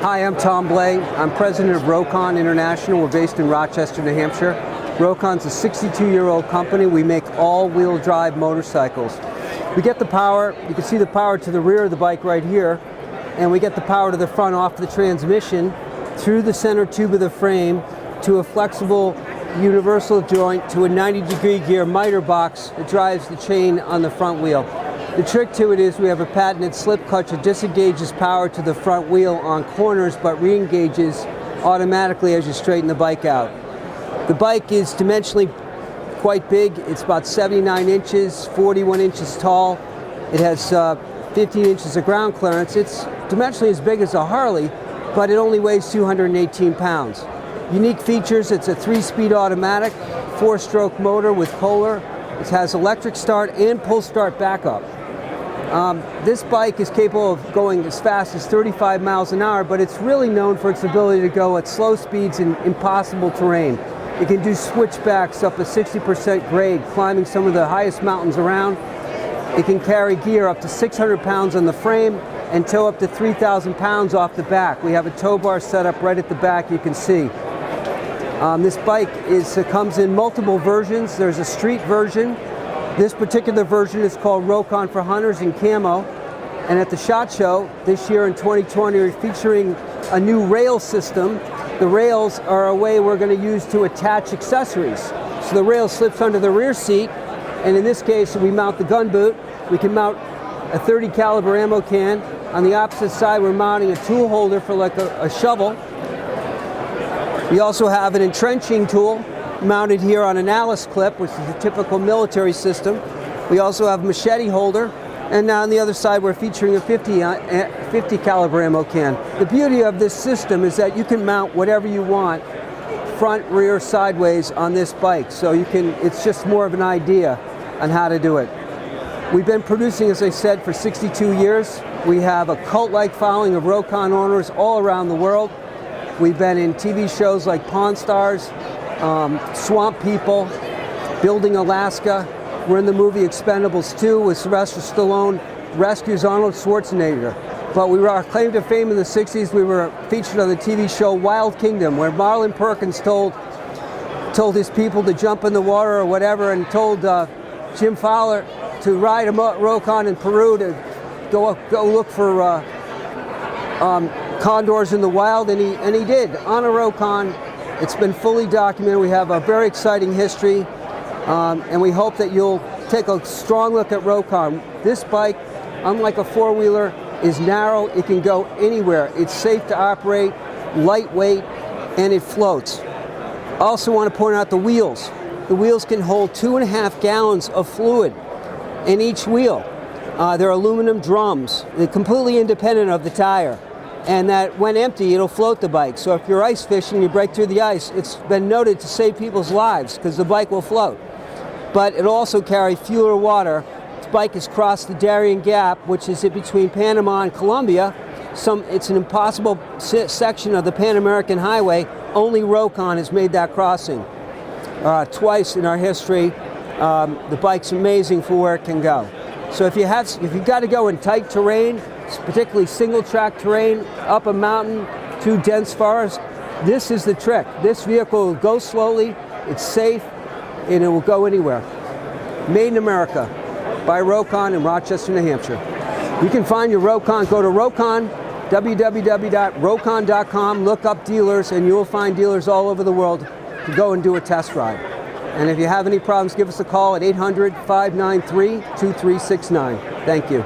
Hi, I'm Tom Blay. I'm president of Rokon International. We're based in Rochester, New Hampshire. Rokon's a 62-year-old company. We make all-wheel drive motorcycles. We get the power, you can see the power to the rear of the bike right here, and we get the power to the front off the transmission through the center tube of the frame to a flexible universal joint to a 90-degree gear miter box that drives the chain on the front wheel. The trick to it is we have a patented slip clutch that disengages power to the front wheel on corners but re-engages automatically as you straighten the bike out. The bike is dimensionally quite big. It's about 79 inches, 41 inches tall. It has 15 inches of ground clearance. It's dimensionally as big as a Harley, but it only weighs 218 pounds. Unique features: it's a 3-speed automatic, 4-stroke motor with Kohler. It has electric start and pull start backup. This bike is capable of going as fast as 35 miles an hour, but it's really known for its ability to go at slow speeds in impossible terrain. It can do switchbacks up a 60% grade, climbing some of the highest mountains around. It can carry gear up to 600 pounds on the frame and tow up to 3,000 pounds off the back. We have a tow bar set up right at the back, you can see. This bike comes in multiple versions. There's a street version. This particular version is called Rokon for Hunters in camo. And at the SHOT Show this year in 2020, we're featuring a new rail system. The rails are a way we're going to use to attach accessories. So the rail slips under the rear seat, and in this case, we mount the gun boot. We can mount a 30 caliber ammo can. On the opposite side, we're mounting a tool holder for like a shovel. We also have an entrenching tool mounted here on an Alice clip, which is a typical military system. We also have a machete holder, and now on the other side we're featuring a 50 caliber ammo can. The beauty of this system is that you can mount whatever you want, front, rear, sideways on this bike. So it's just more of an idea on how to do it. We've been producing, as I said, for 62 years. We have a cult-like following of Rokon owners all around the world. We've been in TV shows like Pawn Stars, Swamp People, Building Alaska. We're in the movie Expendables 2 with Sylvester Stallone rescues Arnold Schwarzenegger. But our claim to fame in the 60s, we were featured on the TV show Wild Kingdom, where Marlon Perkins told his people to jump in the water or whatever, and told Jim Fowler to ride a Rokon in Peru to go look for condors in the wild, and he did on a Rokon. It's been fully documented. We have a very exciting history, and we hope that you'll take a strong look at Rokon. This bike, unlike a four-wheeler, is narrow. It can go anywhere. It's safe to operate, lightweight, and it floats. Also want to point out the wheels. The wheels can hold 2.5 gallons of fluid in each wheel. They're aluminum drums. They're completely independent of the tire. And that when empty, it'll float the bike. So if you're ice fishing, you break through the ice, it's been noted to save people's lives because the bike will float. But it'll also carry fuel or water. This bike has crossed the Darien Gap, which is in between Panama and Colombia. It's an impossible section of the Pan American Highway. Only Rokon has made that crossing twice in our history. The bike's amazing for where it can go. So if you've got to go in tight terrain, particularly single-track terrain, up a mountain, through dense forest, this is the trick. This vehicle will go slowly, it's safe, and it will go anywhere. Made in America by Rokon in Rochester, New Hampshire. You can find your Rokon. Go to Rokon, www.rokon.com, look up dealers, and you'll find dealers all over the world to go and do a test ride. And if you have any problems, give us a call at 800-593-2369. Thank you.